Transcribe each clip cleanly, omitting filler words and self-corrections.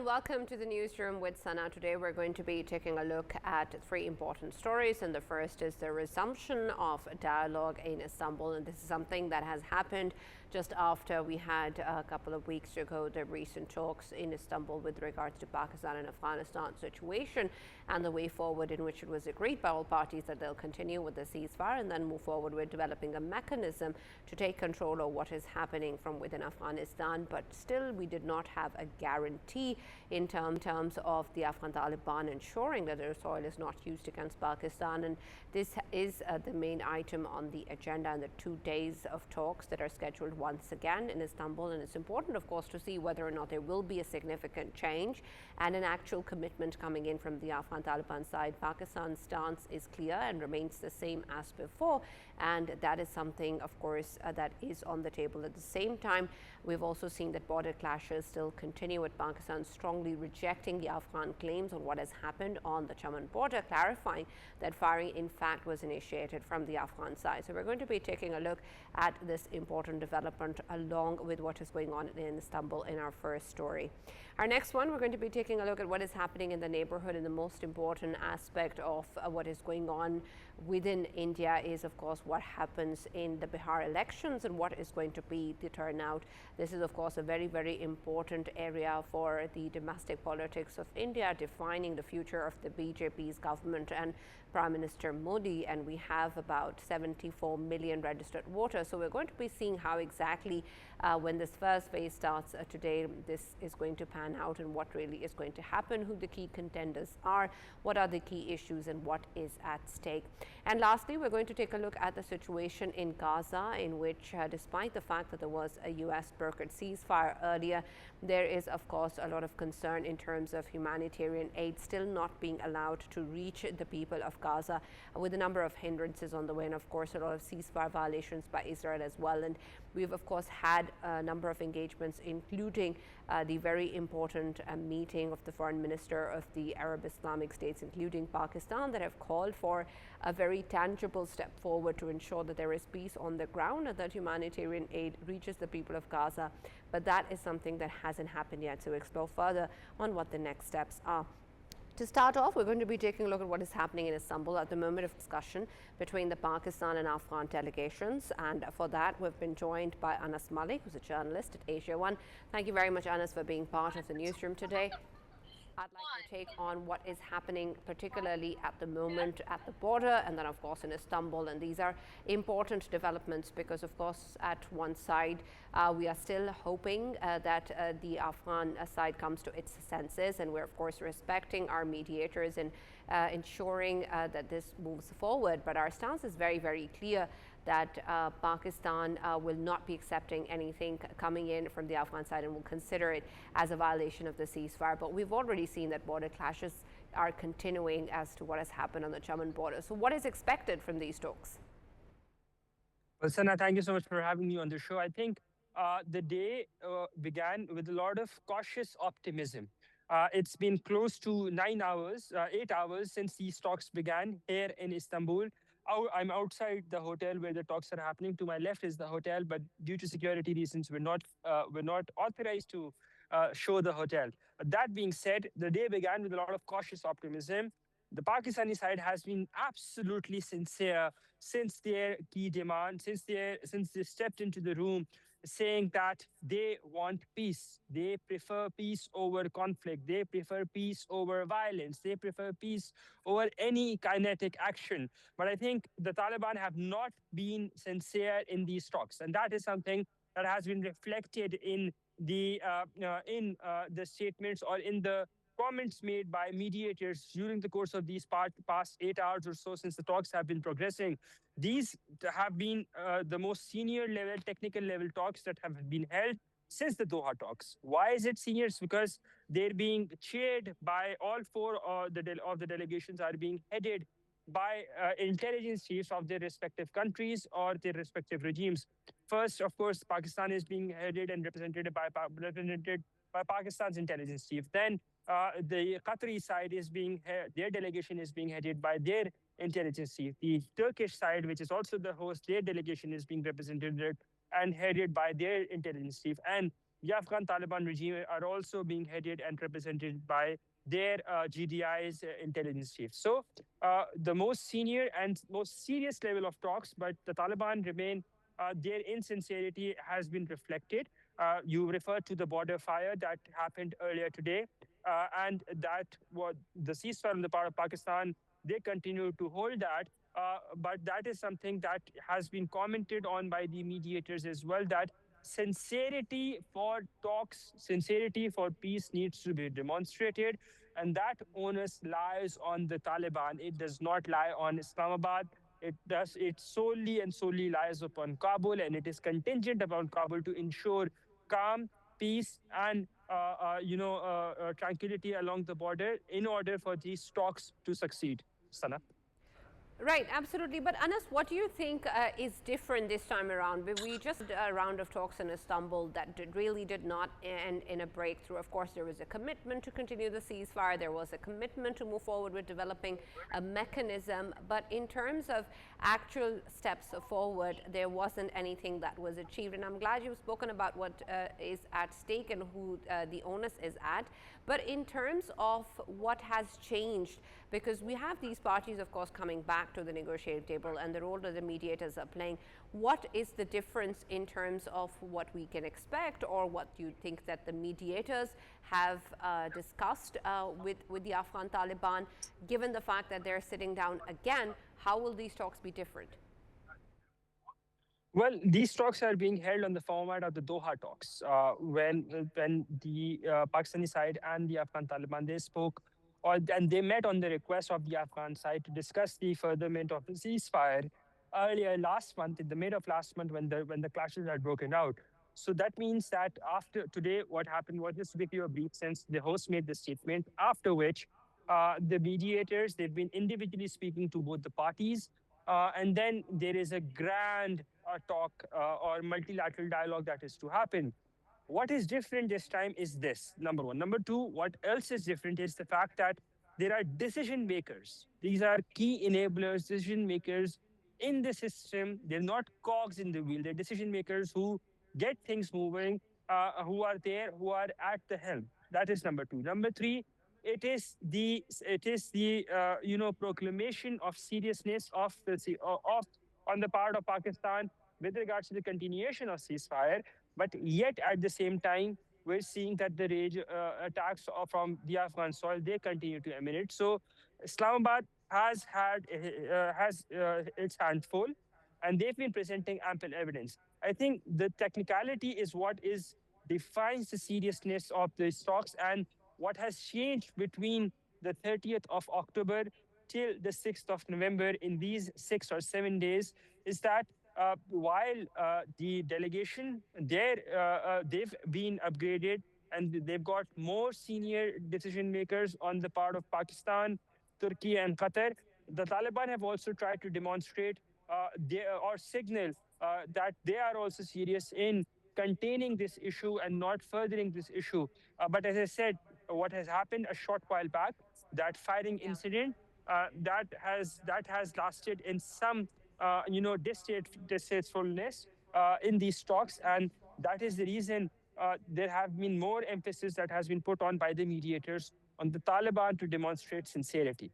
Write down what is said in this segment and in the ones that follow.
and welcome to the newsroom with Sana. Today we're going to be taking a look at three important stories, and the first is the resumption of dialogue in Istanbul, and this is something that has happened just after we had a couple of weeks ago the recent talks in Istanbul with regards to Pakistan and Afghanistan situation and the way forward, in which it was agreed by all parties that they'll continue with the ceasefire and then move forward with developing a mechanism to take control of what is happening from within Afghanistan. But still, we did not have a guarantee in terms of the Afghan Taliban ensuring that their soil is not used against Pakistan, and this is the main item on the agenda in the 2 days of talks that are scheduled once again in Istanbul. And it's important, of course, to see whether or not there will be a significant change and an actual commitment coming in from the Afghan Taliban side. Pakistan's stance is clear and remains the same as before, and that is something, of course, that is on the table. At the same time, we've also seen that border clashes still continue, with Pakistan strongly rejecting the Afghan claims on what has happened on the Chaman border, clarifying that firing in fact was initiated from the Afghan side. So we're going to be taking a look at this important development along with what is going on in Istanbul in our first story. Our next one, we're going to be taking a look at what is happening in the neighborhood, and the most important aspect of what is going on within India is, of course, what happens in the Bihar elections and what is going to be the turnout. This is, of course, a very, very important area for the domestic politics of India, defining the future of the BJP's government and Prime Minister Modi. And we have about 74 million registered voters. So we're going to be seeing how exactly when this first phase starts today, this is going to pan out and what really is going to happen, who the key contenders are, what are the key issues, and what is at stake. And lastly, we're going to take a look at the situation in Gaza, in which despite the fact that there was a US brokered ceasefire earlier, there is, of course, a lot of concern in terms of humanitarian aid still not being allowed to reach the people of Gaza, with a number of hindrances on the way, and of course a lot of ceasefire violations by Israel as well. And we've, of course, had a number of engagements, including the very important meeting of the foreign minister of the Arab Islamic states, including Pakistan, that have called for a very tangible step forward to ensure that there is peace on the ground and that humanitarian aid reaches the people of Gaza. But that is something that hasn't happened yet. So we'll explore further on what the next steps are. To start off, we're going to be taking a look at what is happening in Istanbul at the moment of discussion between the Pakistan and Afghan delegations. And for that, we've been joined by Anas Mallick, who's a journalist at Asia One. Thank you very much, Anas, for being part of the newsroom today. I'd like your take on what is happening, particularly at the moment at the border and then, of course, in Istanbul. And these are important developments because, of course, at one side, we are still hoping that the Afghan side comes to its senses. And we're, of course, respecting our mediators and ensuring that this moves forward. But our stance is very, very clear that Pakistan will not be accepting anything coming in from the Afghan side and will consider it as a violation of the ceasefire. But we've already seen that border clashes are continuing as to what has happened on the Chaman border. So what is expected from these talks? Well, Sana, thank you so much for having me on the show. I think the day began with a lot of cautious optimism. It's been close to 9 hours, 8 hours since these talks began here in Istanbul. I'm outside the hotel where the talks are happening. To my left is the hotel, but due to security reasons, we're not authorized to show the hotel. But that being said, the day began with a lot of cautious optimism. The Pakistani side has been absolutely sincere since their key demand, since they stepped into the room, saying that they want peace. They prefer peace over conflict. They prefer peace over violence. They prefer peace over any kinetic action. But I think the Taliban have not been sincere in these talks, and that is something that has been reflected in the statements or in the comments made by mediators during the course of these past 8 hours or so since the talks have been progressing. These have been the most senior level, technical level talks that have been held since the Doha talks. Why is it seniors? Because they're being chaired by all four of the delegations are being headed by intelligence chiefs of their respective countries or their respective regimes. First, of course, Pakistan is being headed and represented by Pakistan's intelligence chief. Then the Qatari side is their delegation is being headed by their intelligence chief. The Turkish side, which is also the host, their delegation is being represented and headed by their intelligence chief. And the Afghan Taliban regime are also being headed and represented by their GDI's intelligence chiefs. So the most senior and most serious level of talks, but the Taliban remain, their insincerity has been reflected. You referred to the border fire that happened earlier today, and that was the ceasefire on the part of Pakistan. They continue to hold that, but that is something that has been commented on by the mediators as well. That sincerity for talks, sincerity for peace needs to be demonstrated, and that onus lies on the Taliban. It does not lie on Islamabad. It solely and solely lies upon Kabul, and it is contingent upon Kabul to ensure calm, peace, and tranquility along the border in order for these talks to succeed. Sana. Right, absolutely. But Anas, what do you think is different this time around? We just had a round of talks in Istanbul that really did not end in a breakthrough. Of course, there was a commitment to continue the ceasefire. There was a commitment to move forward with developing a mechanism. But in terms of actual steps forward, there wasn't anything that was achieved. And I'm glad you've spoken about what is at stake and who the onus is at. But in terms of what has changed, because we have these parties, of course, coming back to the negotiating table and the role that the mediators are playing, what is the difference in terms of what we can expect, or what you think that the mediators have discussed with the Afghan Taliban, given the fact that they're sitting down again? How will these talks be different? Well, these talks are being held on the format of the Doha talks. When the Pakistani side and the Afghan Taliban they spoke, and they met on the request of the Afghan side to discuss the furtherment of the ceasefire earlier last month, in the mid of last month, when the clashes had broken out. So that means that after today, what happened was, just to give you a brief sense, the host made the statement, after which the mediators, they've been individually speaking to both the parties, and then there is a grand talk or multilateral dialogue that is to happen. What is different this time is this, number one. Number two, what else is different is the fact that there are decision makers. These are key enablers, decision makers in the system. They're not cogs in the wheel. They're decision makers who get things moving, who are there, who are at the helm. That is number two. Number three, it is the proclamation of seriousness of of on the part of Pakistan with regards to the continuation of ceasefire. But yet at the same time, we're seeing that the rage attacks from the Afghan soil, they continue to emanate. So Islamabad has its hand full, and they've been presenting ample evidence. I think the technicality is what is defines the seriousness of these talks, and what has changed between the 30th of October till the 6th of November in these 6 or 7 days is that while the delegation they've been upgraded, and they've got more senior decision makers on the part of Pakistan, Turkey, and Qatar. The Taliban have also tried to demonstrate or signal that they are also serious in containing this issue and not furthering this issue. But as I said, what has happened a short while back, that firing Yeah. incident, that has lasted in some distastefulness in these talks, and that is the reason there have been more emphasis that has been put on by the mediators on the Taliban to demonstrate sincerity.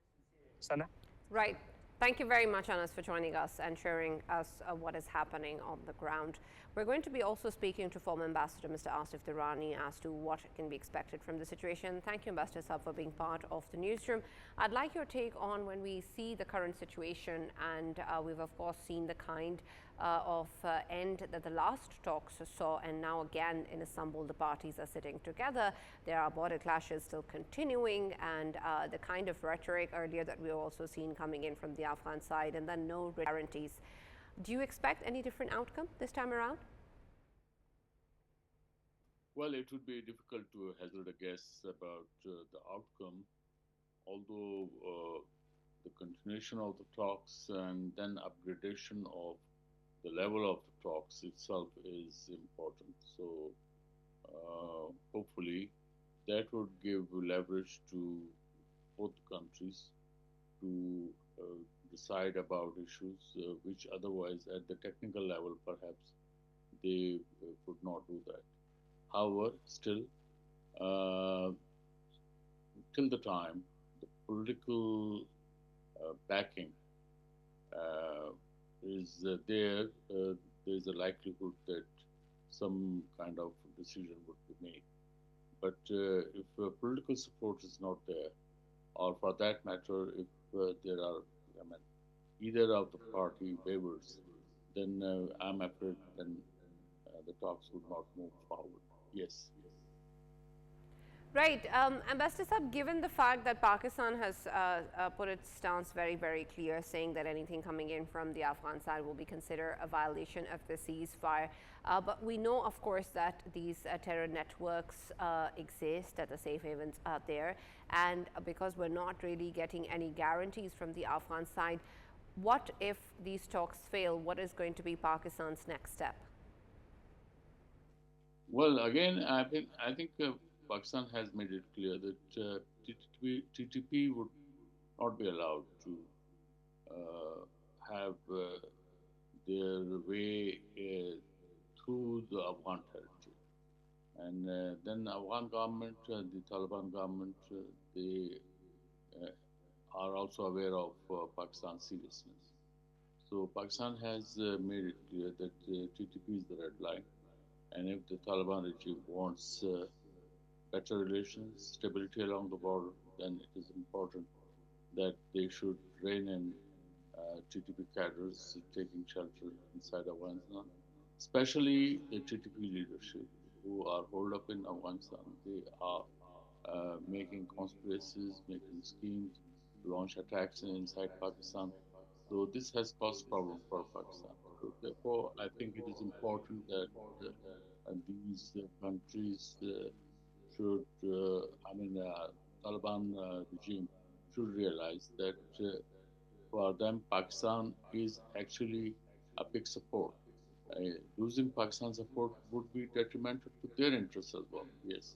Sana? Right. Thank you very much, Anas, for joining us and sharing us what is happening on the ground. We're going to be also speaking to former Ambassador Mr. Asif Durrani as to what can be expected from the situation. Thank you, Ambassador Saab, for being part of the newsroom. I'd like your take on when we see the current situation, and we've of course seen the kind of end that the last talks saw, and now again in Istanbul the parties are sitting together. There are border clashes still continuing, and the kind of rhetoric earlier that we've also seen coming in from the Afghan side, and then no guarantees. Do you expect any different outcome this time around? Well, it would be difficult to hazard a guess about the outcome, although the continuation of the talks and then upgradation of the level of the talks itself is important. So hopefully that would give leverage to both countries to decide about issues which otherwise at the technical level perhaps they could not do that. However, still, uh, till the time the political backing uh, is there is a likelihood that some kind of decision would be made. But if political support is not there, or for that matter, if there are, I mean, either of the party wavers, then I'm afraid then the talks would not move forward. Yes. Right. Ambassador Saab, given the fact that Pakistan has put its stance very, very clear, saying that anything coming in from the Afghan side will be considered a violation of the ceasefire, but we know, of course, that these terror networks exist, that the safe havens are there, and because we're not really getting any guarantees from the Afghan side, what if these talks fail? What is going to be Pakistan's next step? Well, again, I think Pakistan has made it clear that TTP would not be allowed to have their way through the Afghan territory. And then Afghan government, the Taliban government, they uh, are also aware of Pakistan's seriousness. So Pakistan has made it clear that TTP is the red line, and if the Taliban regime wants better relations, stability along the border, then it is important that they should rein in TTP cadres taking shelter inside Afghanistan, especially the TTP leadership who are holed up in Afghanistan. They are making conspiracies, making schemes to launch attacks inside Pakistan. So this has caused problem for Pakistan. So therefore, I think it is important that these countries should, Taliban regime should realize that for them, Pakistan is actually a big support. Losing Pakistan support would be detrimental to their interests as well. Yes.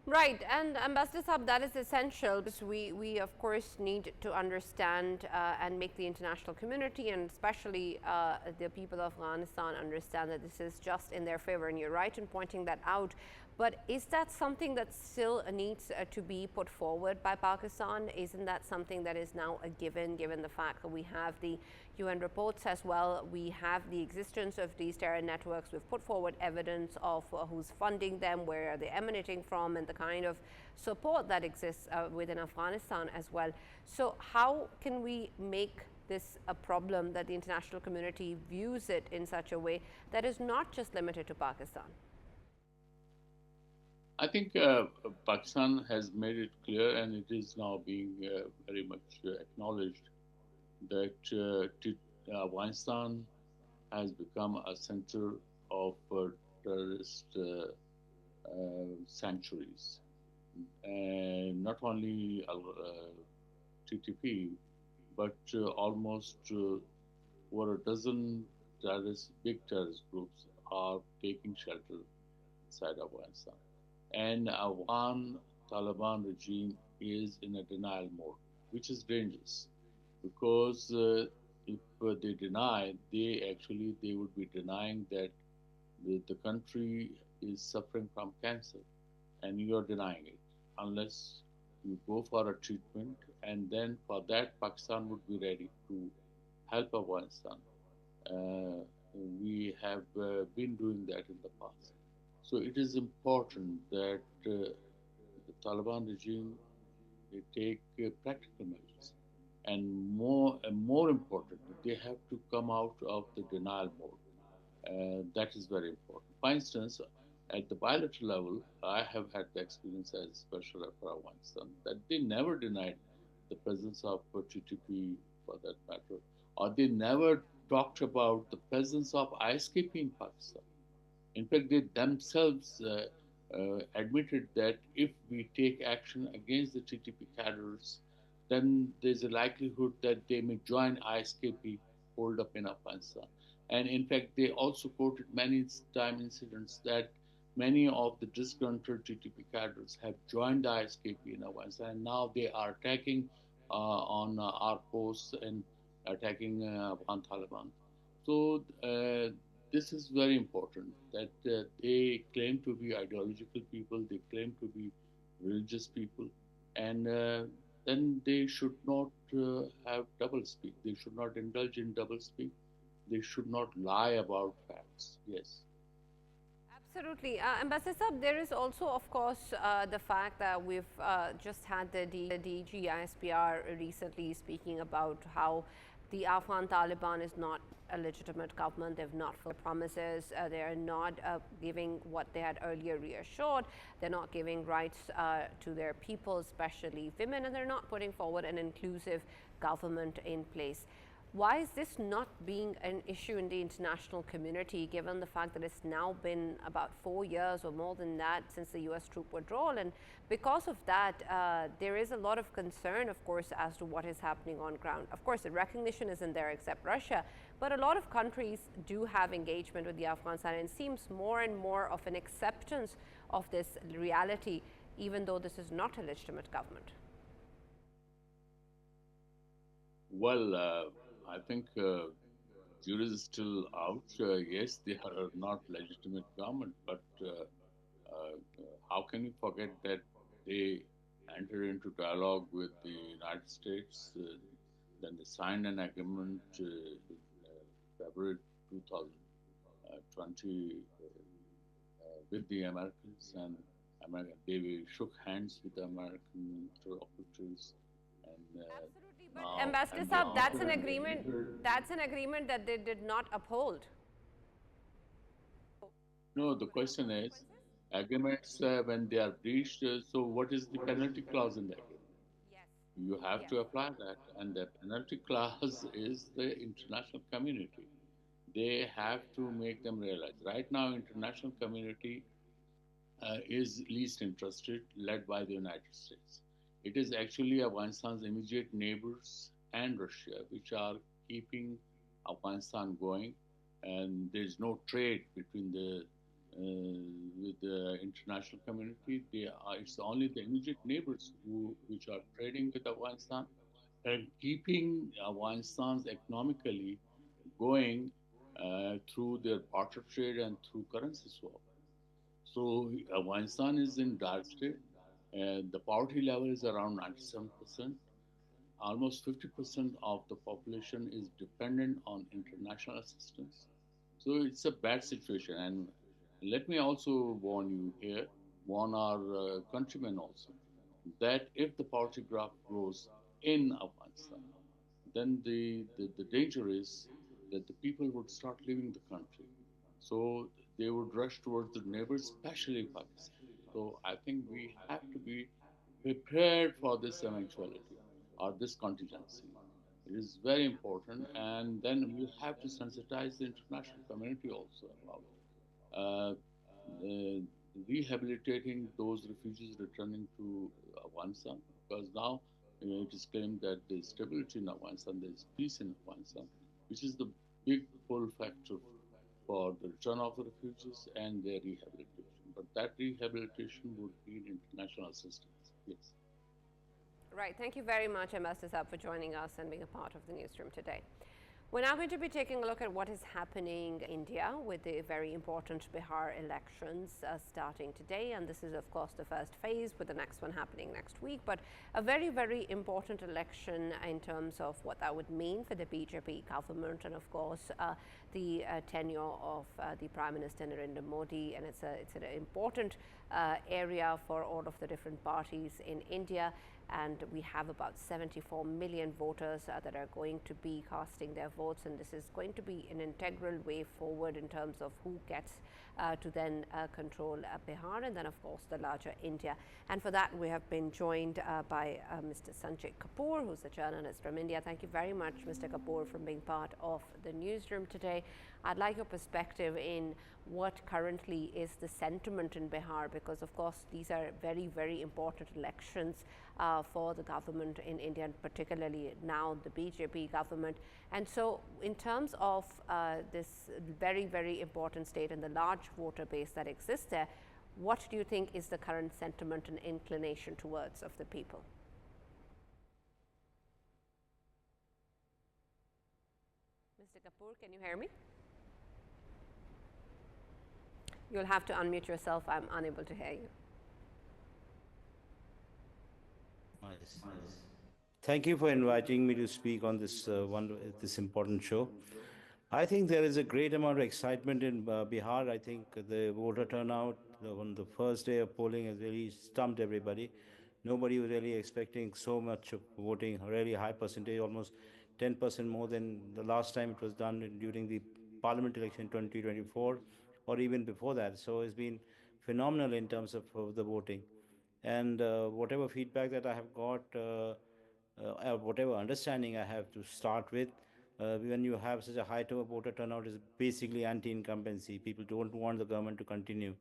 Right, and Ambassador Saab, that is essential because we of course need to understand and make the international community and especially the people of Afghanistan understand that this is just in their favor, and you're right in pointing that out. But is that something that still needs to be put forward by Pakistan? Isn't that something that is now a given the fact that we have the UN reports as well, we have the existence of these terror networks, we've put forward evidence of who's funding them, where are they emanating from, and the kind of support that exists within Afghanistan as well. So how can we make this a problem that the international community views it in such a way that is not just limited to Pakistan? I think Pakistan has made it clear, and it is now being very much acknowledged that Afghanistan has become a center of terrorist sanctuaries. And not only TTP, but almost over a dozen big terrorist groups are taking shelter inside Afghanistan. And Afghan Taliban regime is in a denial mode, which is dangerous because if they deny, they would be denying that the country is suffering from cancer, and you are denying it unless you go for a treatment, and then for that Pakistan would be ready to help Afghanistan. Uh, we have been doing that in the past. So it is important that the Taliban regime they take practical measures, and more importantly, they have to come out of the denial mode. That is very important. For instance, at the bilateral level, I have had the experience as special for Afghanistan that they never denied the presence of TTP for that matter, or they never talked about the presence of ISKP in Pakistan. In fact, they themselves admitted that if we take action against the TTP cadres, then there's a likelihood that they may join ISKP hold up in Afghanistan. And in fact, they also quoted many time incidents that many of the disgruntled TTP cadres have joined the ISKP in Afghanistan, and now they are attacking on our posts and attacking Afghan Taliban. So this is very important that they claim to be ideological people, they claim to be religious people, and then they should not have double speak. They should not indulge in double speak. They should not lie about facts. Yes. Absolutely. Ambassador Saab, there is also, of course, the fact that we've just had the DGISPR recently speaking about how the Afghan Taliban is not a legitimate government. They've not fulfilled promises. They are not giving what they had earlier reassured. They're not giving rights to their people, especially women, and they're not putting forward an inclusive government in place. Why is this not being an issue in the international community, given the fact that it's now been about 4 years or more than that since the US troop withdrawal? And because of that, there is a lot of concern, of course, as to what is happening on ground. Of course, the recognition isn't there except Russia, but a lot of countries do have engagement with the Afghan side, and it seems more and more of an acceptance of this reality, even though this is not a legitimate government. Well, I think jury is still out. Yes, they are not legitimate government, but how can you forget that they entered into dialogue with the United States? Then they signed an agreement in February 2020 with the Americans, and they shook hands with the American interlocutors. Absolutely, but Ambassador Saab, that's an agreement. That's an agreement that they did not uphold. No, the question is, agreements when they are breached. So, what is the penalty clause in the agreement? Yes. You have to apply that, and the penalty clause is the international community. They have to make them realize. Right now, international community is least interested, led by the United States. It is actually Afghanistan's immediate neighbors and Russia which are keeping Afghanistan going, and there is no trade between the with the international community. It's only the immediate neighbors which are trading with Afghanistan and keeping Afghanistan's economically going through their barter trade and through currency swap. So Afghanistan is in dire state. The poverty level is around 97%. Almost 50% of the population is dependent on international assistance. So it's a bad situation. And let me also warn you here, warn our countrymen also, that if the poverty graph grows in Afghanistan, then the danger is that the people would start leaving the country. So they would rush towards the neighbors, especially Pakistan. So I think we have to be prepared for this eventuality or this contingency. It is very important, and then we have to sensitize the international community also about uh, uh, rehabilitating those refugees returning to Afghanistan, because now it is claimed that there is stability in Afghanistan, there is peace in Afghanistan, which is the big pull factor for the return of the refugees and their rehabilitation. But that rehabilitation would need international assistance. Yes. Right. Thank you very much, Ambassador Saab, for joining us and being a part of the newsroom today. We're now going to be taking a look at what is happening in India with the very important Bihar elections starting today. And this is, of course, the first phase, with the next one happening next week. But a very, very important election in terms of what that would mean for the BJP government and, of course, the tenure of the Prime Minister Narendra Modi. And it's an important area for all of the different parties in India. And we have about 74 million voters that are going to be casting their votes, and this is going to be an integral way forward in terms of who gets to then control Bihar and then, of course, the larger India. And for that, we have been joined by Mr. Sanjay Kapoor, who's a journalist from India. Thank you very much, Mr. Kapoor, for being part of the newsroom today. I'd like your perspective in what currently is the sentiment in Bihar, because, of course, these are very, very important elections for the government in India, and particularly now the BJP government. And so in terms of this very, very important state and the large voter base that exists there, what do you think is the current sentiment and inclination towards of the people? Mr. Kapoor, can you hear me? You'll have to unmute yourself. I'm unable to hear you. Nice. Thank you for inviting me to speak on this important show. I think there is a great amount of excitement in Bihar. I think the voter turnout on the first day of polling has really stumped everybody. Nobody was really expecting so much of voting, a really high percentage, almost 10% more than the last time it was done during the parliament election 2024 or even before that. So it's been phenomenal in terms of the voting. And whatever feedback that I have got, whatever understanding I have to start with, when you have such a high voter turnout, is basically anti-incumbency. People don't want the government to continue,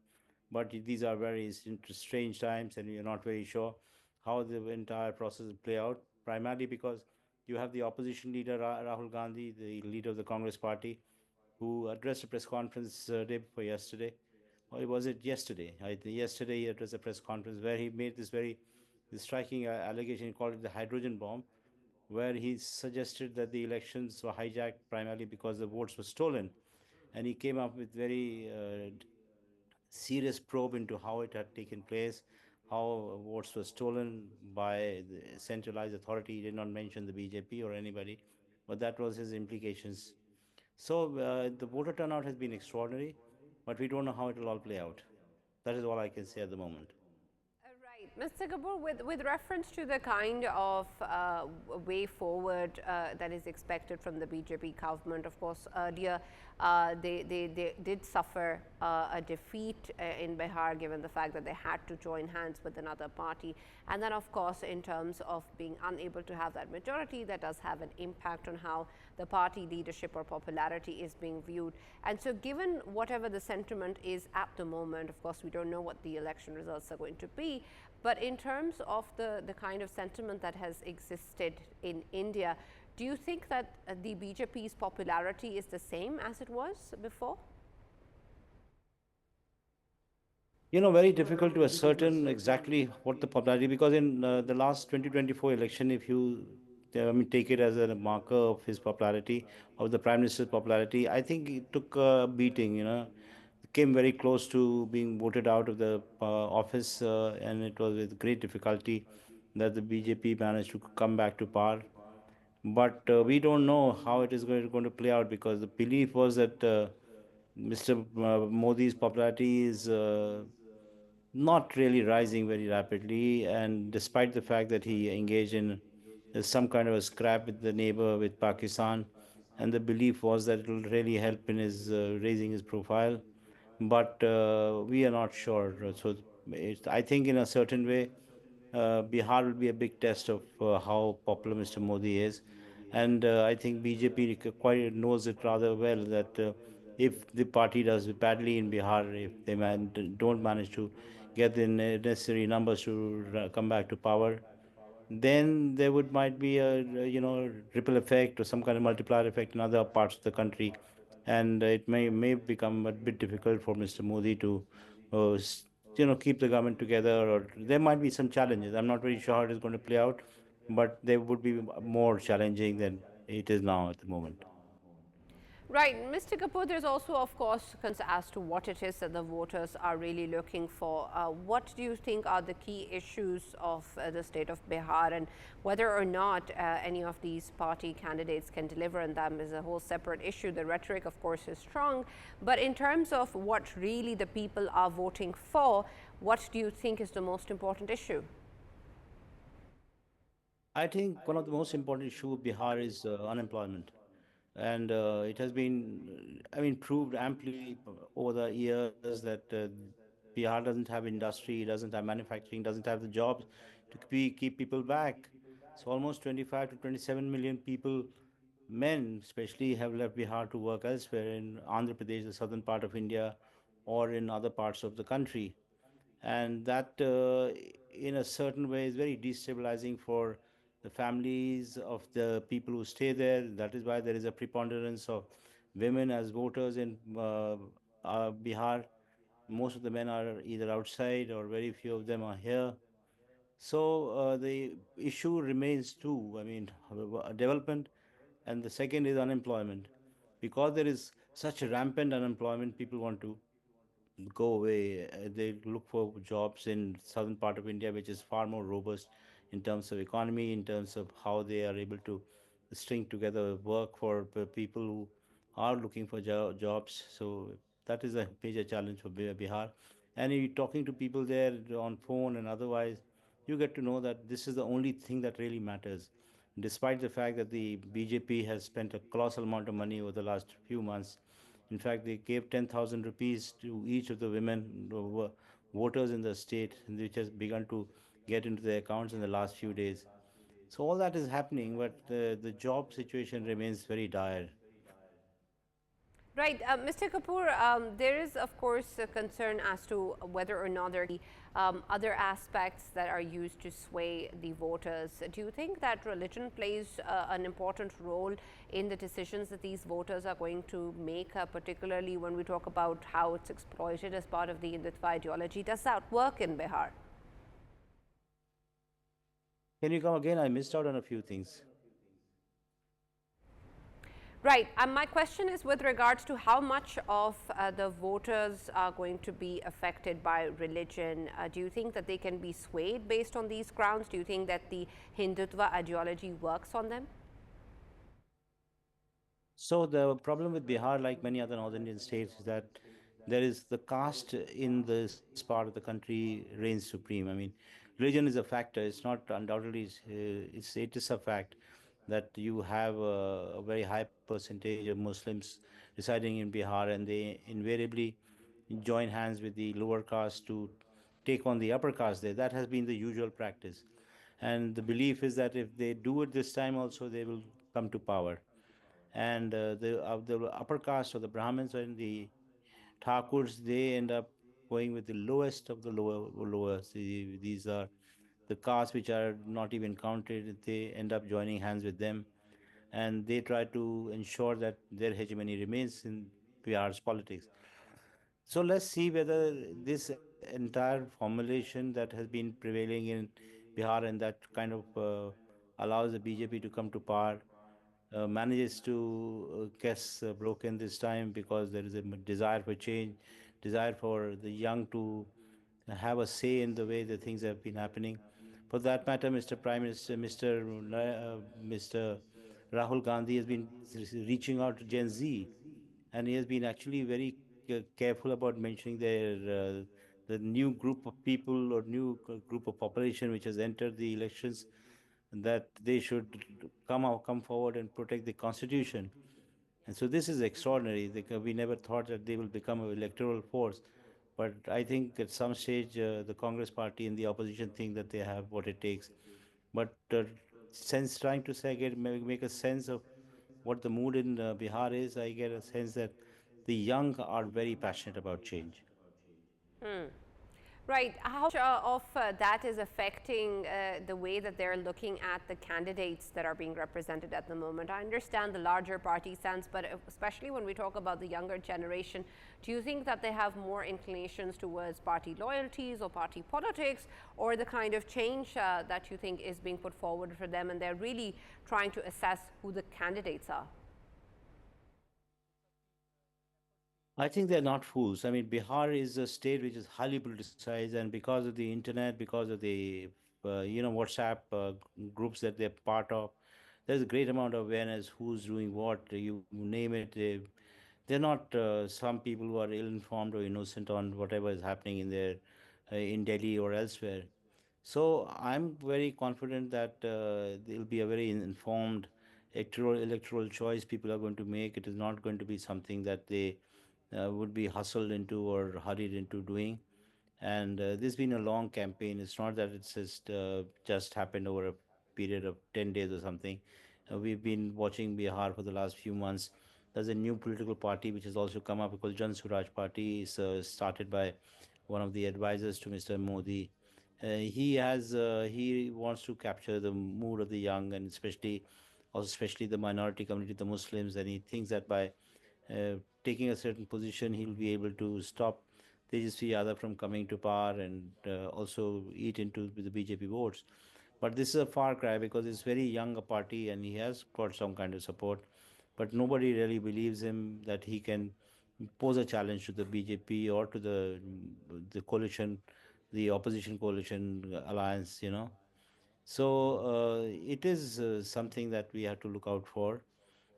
but these are very strange times, and you're not very sure how the entire process will play out. Primarily because you have the opposition leader Rahul Gandhi, the leader of the Congress Party, who addressed a press conference day before yesterday, or was it yesterday? Yesterday he addressed a press conference where he made this striking allegation. He called it the hydrogen bomb, where he suggested that the elections were hijacked primarily because the votes were stolen, and he came up with very serious probe into how it had taken place, how votes were stolen by the centralized authority. He did not mention the BJP or anybody, but that was his implications. So the voter turnout has been extraordinary, but we don't know how it will all play out. That is all I can say at the moment. Right. Mr. Kapoor, with reference to the kind of way forward that is expected from the BJP government, of course, earlier they did suffer a defeat in Bihar, given the fact that they had to join hands with another party. And then, of course, in terms of being unable to have that majority, that does have an impact on how the party leadership or popularity is being viewed. And so given whatever the sentiment is at the moment, of course, we don't know what the election results are going to be, but in terms of the kind of sentiment that has existed in India, do you think that the BJP's popularity is the same as it was before? Very difficult to ascertain exactly what the popularity, because in the last 2024 election, if you take it as a marker of his popularity, of the Prime Minister's popularity, I think he took a beating, came very close to being voted out of the office, and it was with great difficulty that the BJP managed to come back to power. But we don't know how it is going to play out, because the belief was that Mr. Modi's popularity is not really rising very rapidly, and despite the fact that he engaged in some kind of a scrap with the neighbor, with Pakistan, and the belief was that it will really help in his raising his profile, but we are not sure. So I think in a certain way, Bihar will be a big test of how popular Mr. Modi is. And I think BJP quite knows it rather well, that if the party does badly in Bihar, if they don't manage to get the necessary numbers to come back to power, then there might be a ripple effect or some kind of multiplier effect in other parts of the country, and it may become a bit difficult for Mr. Modi to keep the government together, or there might be some challenges. I'm not very sure how it is going to play out, but they would be more challenging than it is now at the moment. Right. Mr. Kapoor, there's also, of course, concerns as to what it is that the voters are really looking for. What do you think are the key issues of the state of Bihar, and whether or not any of these party candidates can deliver on them is a whole separate issue. The rhetoric, of course, is strong. But in terms of what really the people are voting for, what do you think is the most important issue? I think one of the most important issues of Bihar is unemployment. And it has been, proved amply over the years that Bihar doesn't have industry, doesn't have manufacturing, doesn't have the jobs to keep people back. So almost 25 to 27 million people, men especially, have left Bihar to work elsewhere in Andhra Pradesh, the southern part of India, or in other parts of the country. And that in a certain way is very destabilizing for the families of the people who stay there. That is why there is a preponderance of women as voters in Bihar. Most of the men are either outside, or very few of them are here. So the issue remains two. Development, and the second is unemployment. Because there is such rampant unemployment, people want to go away. They look for jobs in southern part of India, which is far more robust in terms of economy, in terms of how they are able to string together work for people who are looking for jobs. So that is a major challenge for Bihar. And if you're talking to people there on phone and otherwise, you get to know that this is the only thing that really matters. Despite the fact that the BJP has spent a colossal amount of money over the last few months, in fact, they gave 10,000 rupees to each of the women voters in the state, which has begun to get into their accounts in the last few days. So all that is happening, but the job situation remains very dire. Right, Mr. Kapoor, there is, of course, a concern as to whether or not there are other aspects that are used to sway the voters. Do you think that religion plays an important role in the decisions that these voters are going to make, particularly when we talk about how it's exploited as part of the Hindutva ideology? Does that work in Bihar? Can you come again? I missed out on a few things. Right. My question is with regards to how much of the voters are going to be affected by religion. Do you think that they can be swayed based on these grounds? Do you think that the Hindutva ideology works on them? So the problem with Bihar, like many other North Indian states, is that there is the caste in this part of the country reigns supreme. I mean, religion is a factor. It's not undoubtedly. It is a fact that you have a very high percentage of Muslims residing in Bihar, and they invariably join hands with the lower caste to take on the upper caste there. That has been the usual practice, and the belief is that if they do it this time also, they will come to power. And the upper caste or the Brahmins and the Thakurs, they end up going with the lowest of the lowest. These are the castes which are not even counted. They end up joining hands with them, and they try to ensure that their hegemony remains in Bihar's politics. So let's see whether this entire formulation that has been prevailing in Bihar and that kind of allows the BJP to come to power manages to gets broken this time, because there is a desire for change, desire for the young to have a say in the way the things have been happening. For that matter, Mr. Prime Minister, Mr. Rahul Gandhi has been reaching out to Gen Z, and he has been actually very careful about mentioning the new group of people or new group of population which has entered the elections, that they should come forward and protect the constitution. And so this is extraordinary. We never thought that they will become an electoral force. But I think at some stage, the Congress party and the opposition think that they have what it takes. But sense trying to say, make a sense of what the mood in Bihar is, I get a sense that the young are very passionate about change. Right. How much of that is affecting the way that they're looking at the candidates that are being represented at the moment? I understand the larger party sense, but especially when we talk about the younger generation, do you think that they have more inclinations towards party loyalties or party politics, or the kind of change that you think is being put forward for them, and they're really trying to assess who the candidates are? I think they're not fools. I mean, Bihar is a state which is highly politicized, and because of the internet, because of the WhatsApp groups that they're part of, there's a great amount of awareness who's doing what. You name it. They're not some people who are ill-informed or innocent on whatever is happening in Delhi or elsewhere. So I'm very confident that there'll be a very informed electoral choice people are going to make. It is not going to be something that they would be hustled into or hurried into doing. And this has been a long campaign. It's not that it's just happened over a period of 10 days or something. We've been watching Bihar for the last few months. There's a new political party which has also come up, because Jan Suraj Party is started by one of the advisors to Mr. Modi. He wants to capture the mood of the young, and especially the minority community, the Muslims, and he thinks that by taking a certain position, he'll be able to stop Tejasvi Yadav from coming to power, and also eat into the BJP votes. But this is a far cry, because it's very young a party and he has got some kind of support. But nobody really believes him that he can pose a challenge to the BJP or to the coalition, the opposition coalition alliance. So it is something that we have to look out for.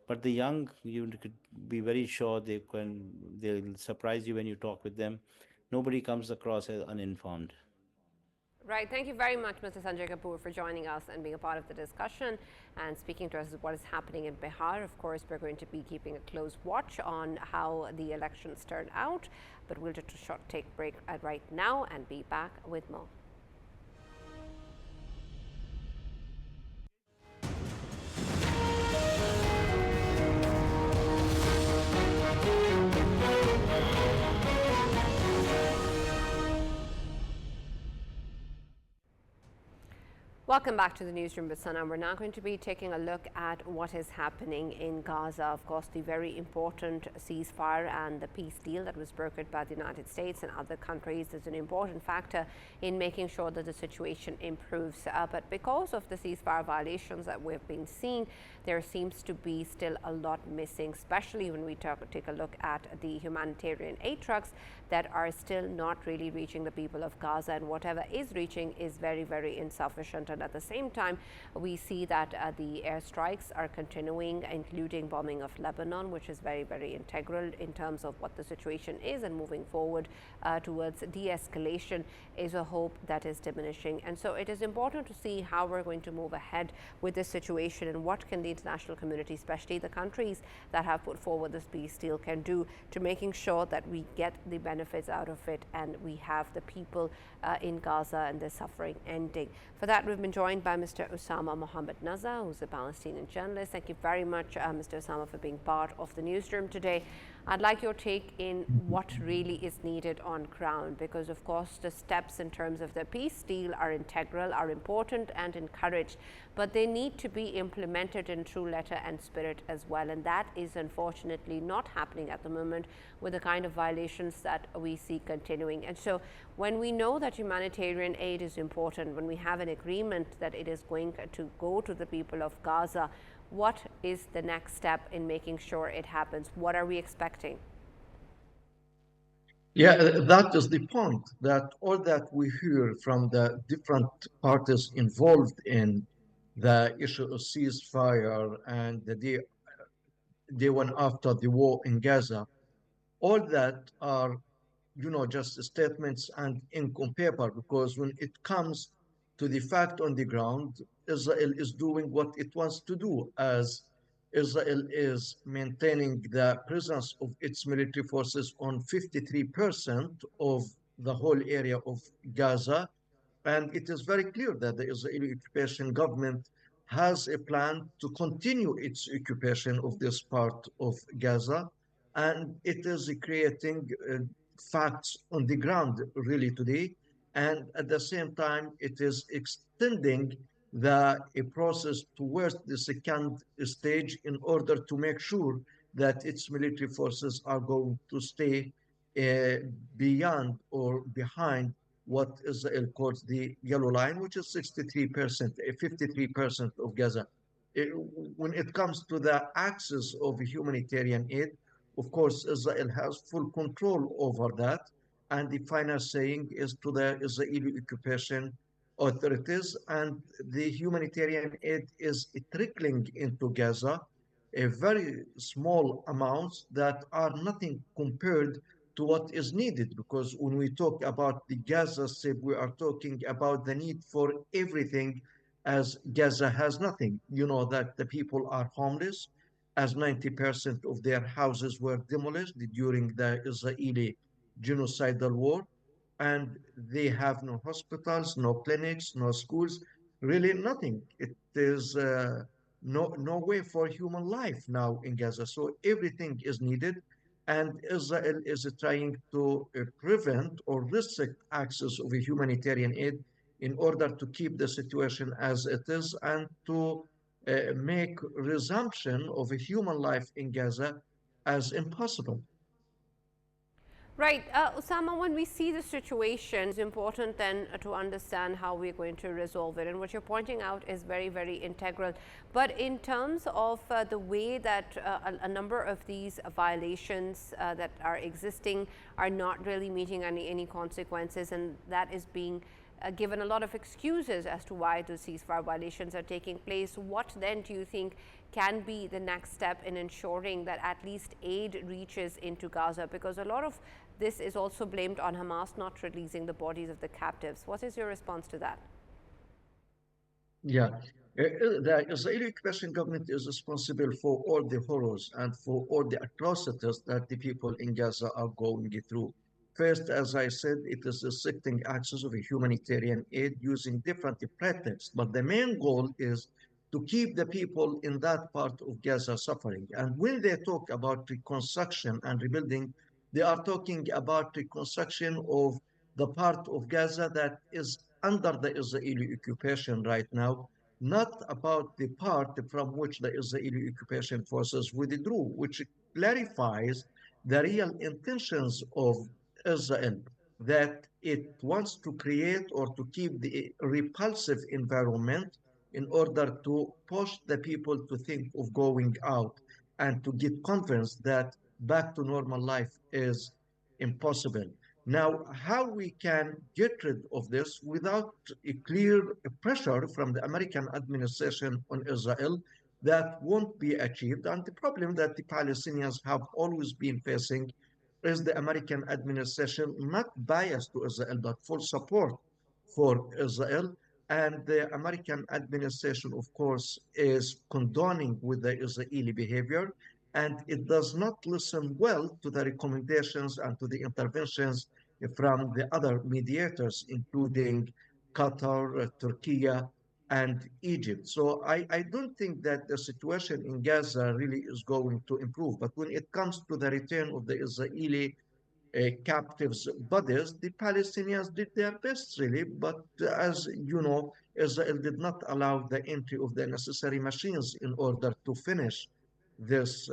But the young, you could be very sure they'll surprise you when you talk with them. Nobody comes across as uninformed. Right. Thank you very much, Mr. Sanjay Kapoor, for joining us and being a part of the discussion and speaking to us what is happening in Bihar. Of course, we're going to be keeping a close watch on how the elections turn out, but we'll just take a break right now and be back with more. Welcome back to the newsroom with Sana. We're now going to be taking a look at what is happening in Gaza. Of course, the very important ceasefire and the peace deal that was brokered by the United States and other countries is an important factor in making sure that the situation improves. But because of the ceasefire violations that we've been seeing, there seems to be still a lot missing, especially when we take a look at the humanitarian aid trucks that are still not really reaching the people of Gaza, and whatever is reaching is very, very insufficient. And at the same time, we see that the airstrikes are continuing, including bombing of Lebanon, which is very, very integral in terms of what the situation is, and moving forward towards de-escalation is a hope that is diminishing. And so it is important to see how we're going to move ahead with this situation and what can the international community, especially the countries that have put forward this peace deal, can do to making sure that we get the benefits out of it and we have the people in Gaza and their suffering ending. For that, we've been joined by Mr. Osama Mohammed Nazzal, who's a Palestinian journalist. Thank you very much, Mr. Osama, for being part of the newsroom today. I'd like your take in what really is needed on ground, because of course the steps in terms of the peace deal are integral, are important and encouraged, but they need to be implemented in true letter and spirit as well, and that is unfortunately not happening at the moment with the kind of violations that we see continuing. And so when we know that humanitarian aid is important, when we have an agreement that it is going to go to the people of Gaza, what is the next step in making sure it happens? What are we expecting? Yeah, that is the point, that all that we hear from the different parties involved in the issue of ceasefire and the day one after the war in Gaza, all that are, just statements and ink on paper, because when it comes to the fact on the ground, Israel is doing what it wants to do, as Israel is maintaining the presence of its military forces on 53% of the whole area of Gaza. And it is very clear that the Israeli occupation government has a plan to continue its occupation of this part of Gaza. And it is creating facts on the ground really today. And at the same time, it is extending a process towards the second stage in order to make sure that its military forces are going to stay beyond or behind what Israel calls the yellow line, which is 63%, 53% of Gaza. When it comes to the access of humanitarian aid, of course, Israel has full control over that. And the final saying is to the Israeli occupation authorities. And the humanitarian aid is trickling into Gaza, a very small amounts that are nothing compared to what is needed. Because when we talk about the Gaza Strip, we are talking about the need for everything, as Gaza has nothing. You know that the people are homeless, as 90% of their houses were demolished during the Israeli genocidal war, and they have no hospitals, no clinics, no schools, really nothing. It is no way for human life now in Gaza. So everything is needed, and Israel is trying to prevent or restrict access of a humanitarian aid in order to keep the situation as it is and to make resumption of a human life in Gaza as impossible. Right. Osama, when we see the situation, it's important then to understand how we're going to resolve it. And what you're pointing out is very, very integral. But in terms of the way that a number of these violations that are existing are not really meeting any consequences, and that is being given a lot of excuses as to why the ceasefire violations are taking place, what then do you think can be the next step in ensuring that at least aid reaches into Gaza? Because a lot of this is also blamed on Hamas not releasing the bodies of the captives. What is your response to that? Yeah, the Israeli occupation government is responsible for all the horrors and for all the atrocities that the people in Gaza are going through. First, as I said, it is restricting access of humanitarian aid using different pretexts, but the main goal is to keep the people in that part of Gaza suffering. And when they talk about reconstruction and rebuilding, they are talking about reconstruction of the part of Gaza that is under the Israeli occupation right now, not about the part from which the Israeli occupation forces withdrew, which clarifies the real intentions of Israel, that it wants to create or to keep the repulsive environment in order to push the people to think of going out and to get convinced that back to normal life is impossible. Now, how we can get rid of this without a clear pressure from the American administration on Israel, that won't be achieved. And the problem that the Palestinians have always been facing is the American administration not biased to Israel, but full support for Israel. And the American administration, of course, is condoning with the Israeli behavior, and it does not listen well to the recommendations and to the interventions from the other mediators, including Qatar, Turkey, and Egypt. So I don't think that the situation in Gaza really is going to improve. But when it comes to the return of the Israeli captives' bodies, the Palestinians did their best, really. But as you know, Israel did not allow the entry of the necessary machines in order to finish this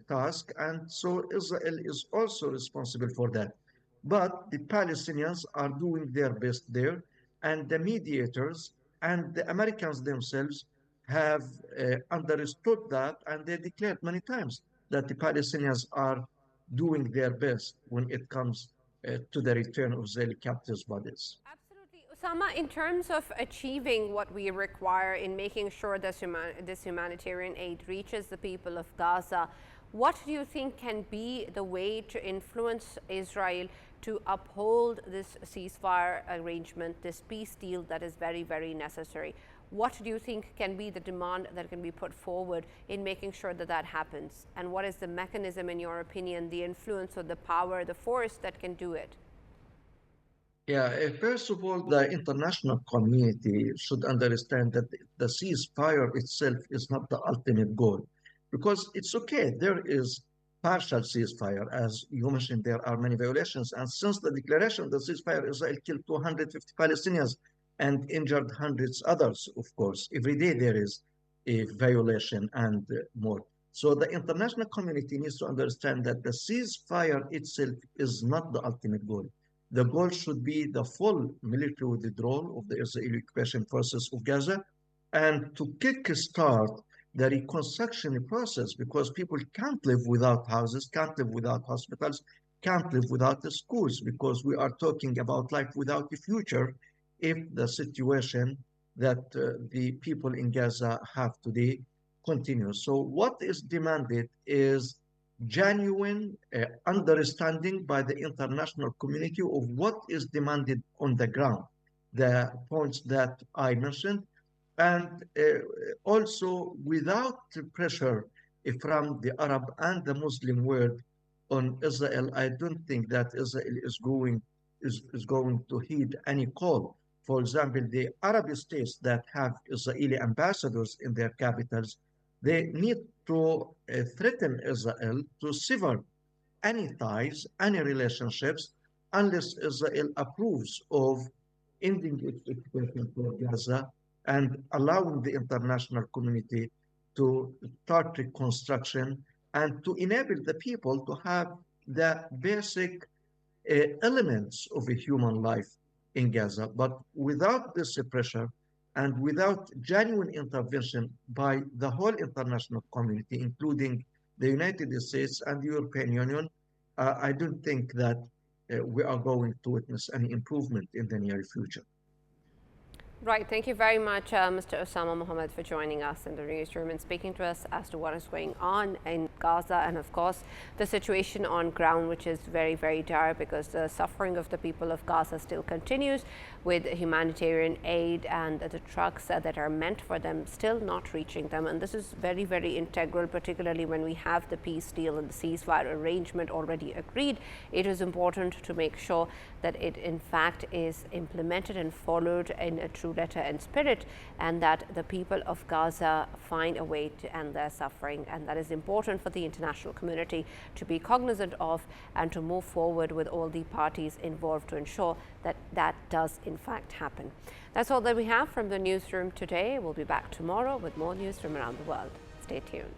task. And so Israel is also responsible for that. But the Palestinians are doing their best there, and the mediators and the Americans themselves have understood that, and they declared many times that the Palestinians are doing their best when it comes to the return of Israeli captives' bodies. Absolutely. Osama, in terms of achieving what we require in making sure that this humanitarian aid reaches the people of Gaza, what do you think can be the way to influence Israel to uphold this ceasefire arrangement, this peace deal that is very, very necessary? What do you think can be the demand that can be put forward in making sure that that happens? And what is the mechanism, in your opinion, the influence or the power, the force that can do it? Yeah, first of all, the international community should understand that the ceasefire itself is not the ultimate goal, because it's okay, there is partial ceasefire. As you mentioned, there are many violations. And since the declaration of the ceasefire, Israel killed 250 Palestinians and injured hundreds others, of course. Every day there is a violation and more. So the international community needs to understand that the ceasefire itself is not the ultimate goal. The goal should be the full military withdrawal of the Israeli occupation forces of Gaza and to kickstart the reconstruction process, because people can't live without houses, can't live without hospitals, can't live without the schools, because we are talking about life without a future if the situation that the people in Gaza have today continues. So what is demanded is genuine understanding by the international community of what is demanded on the ground, the points that I mentioned, and also without pressure from the Arab and the Muslim world on Israel. I don't think that Israel is going to heed any call. For example, the Arab states that have Israeli ambassadors in their capitals, they need to threaten Israel to sever any ties, any relationships, unless Israel approves of ending its occupation for Gaza and allowing the international community to start reconstruction and to enable the people to have the basic elements of a human life in Gaza. But without this pressure and without genuine intervention by the whole international community, including the United States and the European Union, I don't think that we are going to witness any improvement in the near future. Right. Thank you very much, Mr. Osama Mohammed, for joining us in the newsroom and speaking to us as to what is going on in Gaza and, of course, the situation on ground, which is very, very dire because the suffering of the people of Gaza still continues with humanitarian aid and the trucks that are meant for them still not reaching them. And this is very, very integral, particularly when we have the peace deal and the ceasefire arrangement already agreed. It is important to make sure that it, in fact, is implemented and followed in a true letter and spirit, and that the people of Gaza find a way to end their suffering. And that is important for the international community to be cognizant of and to move forward with all the parties involved to ensure that that does in fact happen. That's all that we have from the newsroom today. We'll be back tomorrow with more news from around the world. Stay tuned.